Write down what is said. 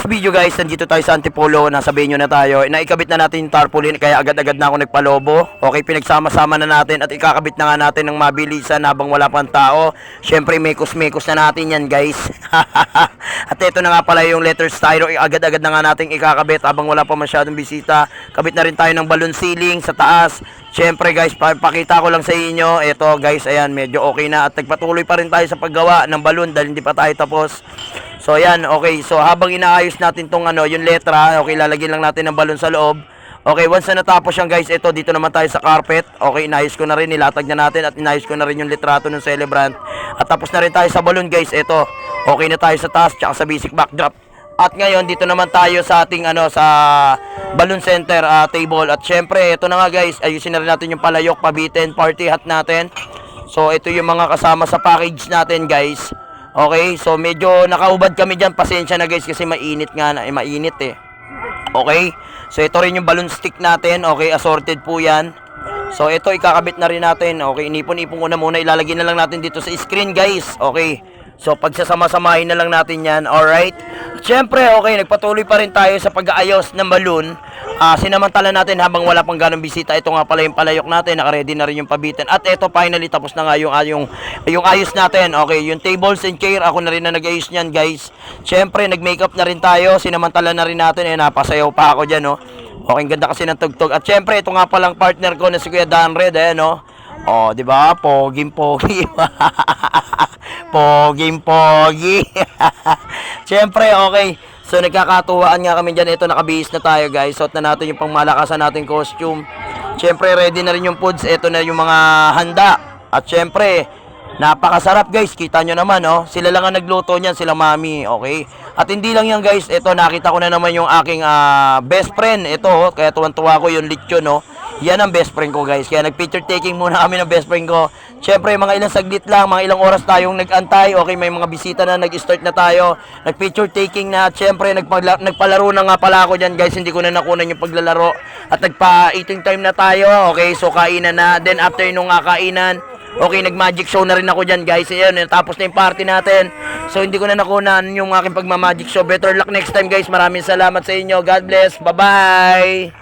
today's video guys, nandito tayo sa Antipolo, nasa venue na tayo. Naikabit na natin yung tarpaulin kaya agad-agad na ako nagpalobo. Okay, pinagsama-sama na natin at ikakabit na nga natin ng mabilisan habang wala pang tao. Syempre mekos-mekos na natin yan guys. At ito na nga pala yung letter styro, agad-agad na nga natin ikakabit habang wala pa masyadong bisita. Kabit na rin tayo ng balloon ceiling sa taas. Syempre guys, pakita ko lang sa inyo. Ito guys, ayan, medyo okay na. At nagpatuloy pa rin tayo sa paggawa ng balloon dahil hindi pa tayo tapos. So ayan, okay. So habang inaayos natin tong yung letra, okay, lalagyan lang natin ng balon sa loob. Okay, once na natapos yan guys, ito dito naman tayo sa carpet. Okay, inayos ko na rin, nilatag na natin at inayos ko na rin yung litrato ng celebrant. At tapos na rin tayo sa balon guys, ito. Okay na tayo sa taas tsaka sa basic backdrop. At ngayon dito naman tayo sa ating sa balloon center table. At syempre, ito na nga guys, ayusin na rin natin yung palayok, pabitin, party hat natin. So ito yung mga kasama sa package natin guys. Okay, so medyo nakaubad kami dyan. Pasensya na guys kasi mainit nga na. Mainit eh. Okay, so ito rin yung balloon stick natin. Okay, assorted po yan. So ito ikakabit na rin natin. Okay, inipon-ipon ko na muna. Ilalagay na lang natin dito sa screen guys. Okay, so pagsasama-samahin na lang natin yan. Alright, syempre okay, nagpatuloy pa rin tayo sa pag-aayos ng balloon. Sinamantala natin habang wala pang ganong bisita. Ito nga pala yung palayok natin, naka-ready na rin yung pabitin. At ito finally tapos na nga yung ayos natin. Okay, yung tables and chair, ako na rin na nag-ayos niyan guys. Syempre nag-makeup na rin tayo, sinamantala na rin natin. Napasayaw pa ako dyan Okay, ganda kasi ng tugtog. At syempre ito nga palang partner ko na si Kuya Danred. Oh, di ba? Poging-pogi. Poging-pogi. Syempre, okay. So nagkakatuwaan nga kami dyan. Ito nakabihis na tayo guys. Suot na natin yung pangmalakasan natin costume. Syempre ready na rin yung foods. Ito na yung mga handa. At syempre napakasarap guys. Kita nyo naman sila lang ang nagluto niyan, sila mami. Okay. At hindi lang yan guys. Ito nakita ko na naman yung aking best friend. Ito kaya tuwan-tuwa ko yung lechon Yan ang best friend ko guys. Kaya nag-picture taking muna kami ng best friend ko. Syempre mga ilang saglit lang, mga ilang oras tayong nag-antay. Okay, may mga bisita na, nag-start na tayo. Nag-picture taking na. Syempre nagpalaro na nga pala ako dyan guys. Hindi ko na nakunan yung paglalaro. At nagpa-eating time na tayo. Okay, so kainan na. Then after nung kainan, okay, nag-magic show na rin ako dyan guys. Ayan, tapos na yung party natin. So hindi ko na nakunan yung aking pagma-magic show. Better luck next time guys. Maraming salamat sa inyo. God bless. Bye-bye.